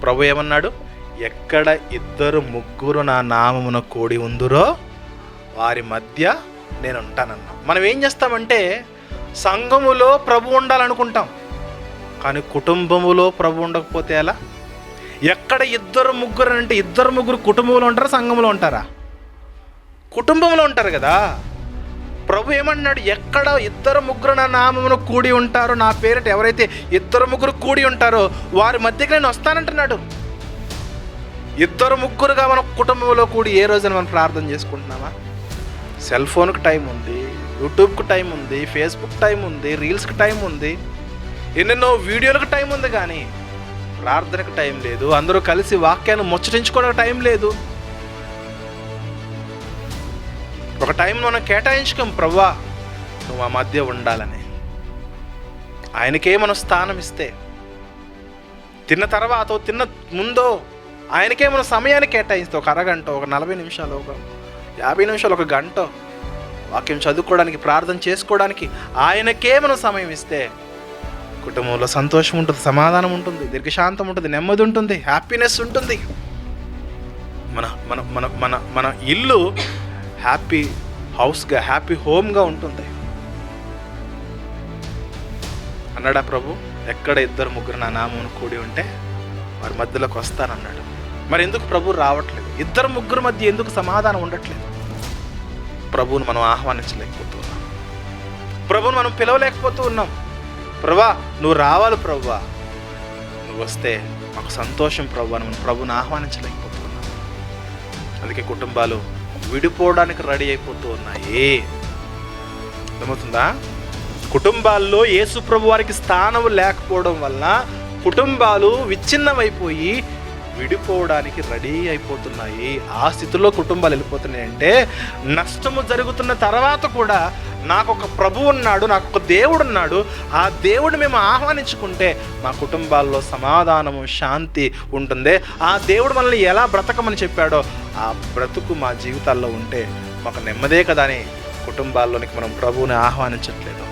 ప్రభు ఏమన్నాడు? ఎక్కడ ఇద్దరు ముగ్గురు నా నామమున కూడి ఉందురో వారి మధ్య నేను ఉంటానన్నా. మనం ఏం చేస్తామంటే సంఘములో ప్రభు ఉండాలనుకుంటాం, కానీ కుటుంబములో ప్రభు ఉండకపోతే ఎలా? ఎక్కడ ఇద్దరు ముగ్గురు అంటే ఇద్దరు ముగ్గురు కుటుంబంలో ఉంటారా, సంఘంలో ఉంటారా? కుటుంబంలో ఉంటారు కదా. ప్రభు ఏమన్నాడు? ఎక్కడ ఇద్దరు ముగ్గురు నా నామమును కూడి ఉంటారో, నా పేరిట ఎవరైతే ఇద్దరు ముగ్గురు కూడి ఉంటారో వారి మధ్యకి నేను వస్తానంటున్నాడు. ఇద్దరు ముగ్గురుగా మనం కుటుంబంలో కూడి ఏ రోజున మనం ప్రార్థన చేసుకుంటున్నామా? సెల్ ఫోన్కి టైం ఉంది, యూట్యూబ్కి టైం ఉంది, ఫేస్బుక్ టైం ఉంది, రీల్స్కి టైం ఉంది, ఎన్నెన్నో వీడియోలకు టైం ఉంది, కానీ ప్రార్థనకు టైం లేదు. అందరూ కలిసి వాక్యాన్ని ముచ్చటించుకోవడానికి టైం లేదు. ఒక టైం మనం కేటాయించుకోం, ప్రభువా నువ్వు ఆ మధ్య ఉండాలని. ఆయనకే మనం స్థానం ఇస్తే, తిన్న తర్వాత తిన్న ముందో ఆయనకే మనం సమయాన్ని కేటాయిస్తే, ఒక అరగంట, ఒక 40 నిమిషాలు, ఒక 50 నిమిషాలు, ఒక గంట వాక్యం చదువుకోవడానికి, ప్రార్థన చేసుకోవడానికి ఆయనకే మనం సమయం ఇస్తే కుటుంబంలో సంతోషం ఉంటుంది, సమాధానం ఉంటుంది, దీర్ఘశాంతం ఉంటుంది, నెమ్మది ఉంటుంది, హ్యాపీనెస్ ఉంటుంది. మన మన మన మన మన ఇల్లు హ్యాపీ హౌస్గా, హ్యాపీ హోమ్గా ఉంటుంది అన్నాడా ప్రభు. ఎక్కడ ఇద్దరు ముగ్గురు నా నామమును కూడి ఉంటే వారి మధ్యలోకి వస్తానన్నాడు. మరి ఎందుకు ప్రభు రావట్లేదు? ఇద్దరు ముగ్గురు మధ్య ఎందుకు సమాధానం ఉండట్లేదు? ప్రభువును మనం ఆహ్వానించలేకపోతూ ఉన్నాం, ప్రభువును మనం పిలవలేకపోతూ ఉన్నాం. ప్రభువా నువ్వు రావాలి, ప్రభువా నువ్వు వస్తే మాకు సంతోషం ప్రభువా, మనం ప్రభువుని ఆహ్వానించలేకపోతూ ఉన్నాం. అందుకే కుటుంబాలు విడిపోవడానికి రెడీ అయిపోతూ ఉన్నాయి. అర్థమవుతుందా? కుటుంబాల్లో యేసు ప్రభు వారికి స్థానం లేకపోవడం వలన కుటుంబాలు విచ్ఛిన్నమైపోయి విడిపోవడానికి రెడీ అయిపోతున్నాయి. ఆ స్థితిలో కుటుంబాలు వెళ్ళిపోతున్నాయంటే నష్టము జరుగుతున్న తర్వాత కూడా నాకు ఒక ప్రభువు ఉన్నాడు, నాకు ఒక దేవుడు ఉన్నాడు, ఆ దేవుడు మేము ఆహ్వానించుకుంటే మా కుటుంబాల్లో సమాధానము, శాంతి ఉంటుంది. ఆ దేవుడు మనల్ని ఎలా బ్రతకమని చెప్పాడో ఆ బ్రతుకు మా జీవితాల్లో ఉంటే మాకు నెమ్మదే కదా అని కుటుంబాల్లోనికి మనం ప్రభువుని ఆహ్వానించట్లేదు.